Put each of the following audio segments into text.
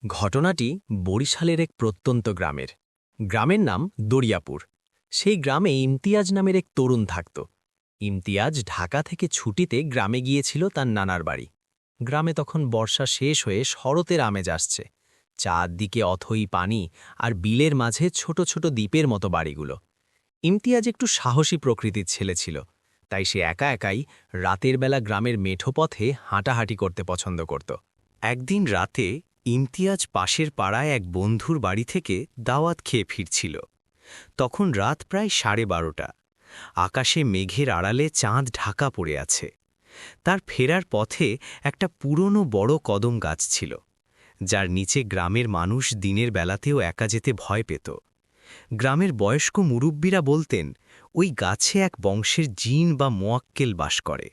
ঘটনাটি বরিশালের এক প্রত্যন্ত গ্রামের। গ্রামের নাম দরিয়াপুর। সেই গ্রামে ইমতিয়াজ নামের এক তরুণ থাকত। ইমতিয়াজ ঢাকা থেকে ছুটিতে গ্রামে গিয়েছিল তার নানার বাড়ি। গ্রামে তখন বর্ষা শেষ হয়ে শরতের আমেজ আসছে। চারদিকে অথই পানি আর বিলের মাঝে ছোট ছোট দ্বীপের মতো বাড়িগুলো। ইমতিয়াজ একটু সাহসী প্রকৃতির ছেলে ছিল, তাই সে একা একাই রাতের বেলা গ্রামের মেঠো পথে হাঁটাহাঁটি করতে পছন্দ করত। একদিন রাতে ইমতিয়াজ পাশের পাড়ায় এক বন্ধুর বাড়ি থেকে দাওয়াত খেয়ে ফিরছিল। তখন রাত প্রায় 12:30। আকাশে মেঘের আড়ালে চাঁদ ঢাকা পড়ে আছে। তার ফেরার পথে একটা পুরনো বড় কদম গাছ ছিল, যার নিচে গ্রামের মানুষ দিনের বেলাতেও একা যেতে ভয় পেত। গ্রামের বয়স্ক মুরব্বীরা বলতেন ওই গাছে এক বংশের জিন বা মোয়াক্কেল বাস করে।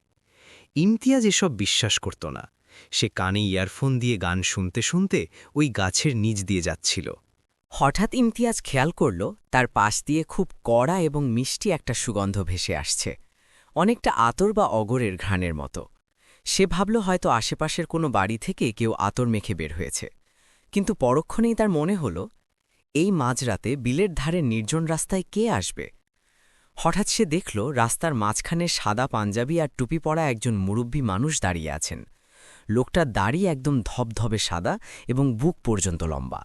ইমতিয়াজ এসব বিশ্বাস করত না। সে কানে ইয়ারফোন দিয়ে গান শুনতে শুনতে ওই গাছের নিচ দিয়ে যাচ্ছিল। হঠাৎ ইমতিয়াজ খেয়াল করল তার পাশ দিয়ে খুব কড়া এবং মিষ্টি একটা সুগন্ধ ভেসে আসছে, অনেকটা আতর বা অগরের ঘ্রাণের মতো। সে ভাবল হয়তো আশেপাশের কোনো বাড়ি থেকে কেউ আতর মেখে বের হয়েছে। কিন্তু পরক্ষণেই তার মনে হল, এই মাঝরাতে বিলের ধারে নির্জন রাস্তায় কে আসবে। হঠাৎ সে দেখল রাস্তার মাঝখানে সাদা পাঞ্জাবি আর টুপি পরা একজন মুরব্বী মানুষ দাঁড়িয়ে আছেন। লোকটার দাড়ি একদম ধবধবে সাদা এবং বুক পর্যন্ত লম্বা।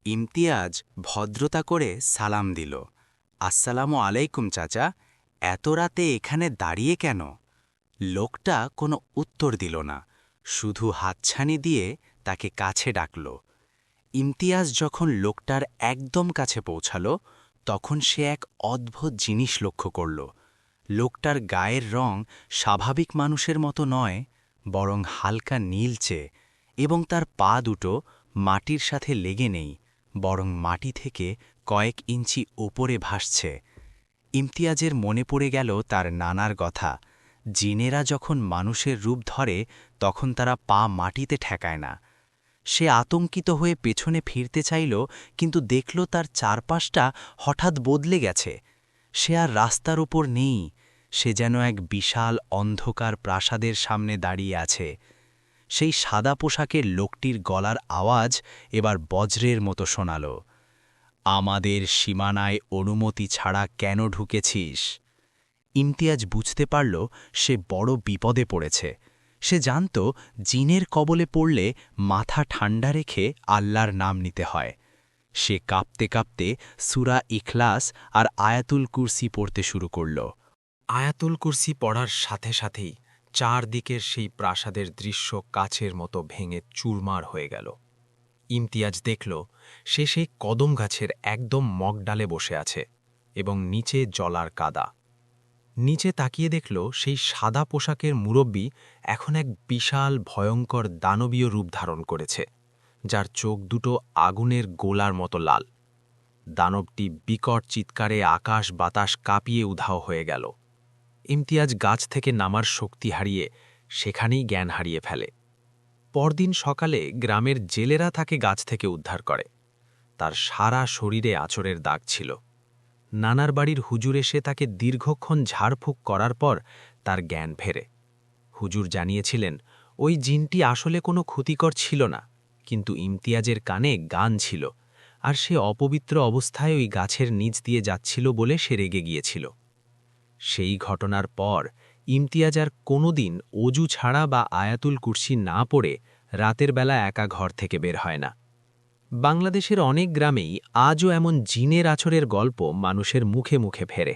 ইমতিয়াজ ভদ্রতা করে সালাম দিল। আসসালামু আলাইকুম চাচা, এত রাতে এখানে দাঁড়িয়ে কেন? লোকটা কোনো উত্তর দিল না, শুধু হাতছানি দিয়ে তাকে কাছে ডাকল। ইমতিয়াজ যখন লোকটার একদম কাছে পৌঁছাল, তখন সে এক অদ্ভুত জিনিস লক্ষ্য করল। লোকটার গায়ের রং স্বাভাবিক মানুষের মতো নয়, বরং হালকা নীলচে, এবং তার পা দুটো মাটির সাথে লেগে নেই, বরং মাটি থেকে কয়েক ইঞ্চি ওপরে ভাসছে। ইমতিয়াজের মনে পড়ে গেল তার নানার কথা, জিনেরা যখন মানুষের রূপ ধরে তখন তারা পা মাটিতে ঠেকায় না। সে আতঙ্কিত হয়ে পেছনে ফিরতে চাইল, কিন্তু দেখল তার চারপাশটা হঠাৎ বদলে গেছে। সে আর রাস্তার উপর নেই, সে যেন এক বিশাল অন্ধকার প্রাসাদের সামনে দাঁড়িয়ে আছে। সেই সাদা পোশাকের লোকটির গলার আওয়াজ এবার বজ্রের মতো শোনাল, আমাদের সীমানায় অনুমতি ছাড়া কেন ঢুকেছিস? ইমতিয়াজ বুঝতে পারল সে বড় বিপদে পড়েছে। সে জানত জিনের কবলে পড়লে মাথা ঠান্ডা রেখে আল্লাহর নাম নিতে হয়। সে কাঁপতে কাঁপতে সূরা ইখলাস আর আয়াতুল কুরসি পড়তে শুরু করল। আয়াতুল কুরসি পড়ার সাথে সাথেই চারদিকের সেই প্রাসাদের দৃশ্য কাছের মতো ভেঙে চুরমার হয়ে গেল। ইমতিয়াজ দেখল সে সেই কদম গাছের একদম মগডালে বসে আছে এবং নিচে জলার কাদা। নিচে তাকিয়ে দেখল সেই সাদা পোশাকের মুরব্বী এখন এক বিশাল ভয়ঙ্কর দানবীয় রূপ ধারণ করেছে, যার চোখ দুটো আগুনের গোলার মতো লাল। দানবটি বিকট চিৎকারে আকাশ বাতাস কাঁপিয়ে উধাও হয়ে গেল। ইমতিয়াজ গাছ থেকে নামার শক্তি হারিয়ে সেখানেই জ্ঞান হারিয়ে ফেলে। পরদিন সকালে গ্রামের জেলেরা তাকে গাছ থেকে উদ্ধার করে। তার সারা শরীরে আঁচড়ের দাগ ছিল। নানার বাড়ির হুজুর এসে তাকে দীর্ঘক্ষণ ঝাড়ফুঁক করার পর তার জ্ঞান ফেরে। হুজুর জানিয়েছিলেন ওই জিনটি আসলে কোনো ক্ষতিকর ছিল না, কিন্তু ইমতিয়াজের কানে গান ছিল, আর সে অপবিত্র অবস্থায় ওই গাছের নিচ দিয়ে যাচ্ছিল বলে সে রেগে গিয়েছিল। সেই ঘটনার পর ইমতিয়াজ আর কোনোদিন অজু ছাড়া বা আয়াতুল কুরসি না পড়ে রাতের বেলা একা ঘর থেকে বের হয় না। বাংলাদেশের অনেক গ্রামেই আজও এমন জিনের আছরের গল্প মানুষের মুখে মুখে ফেরে।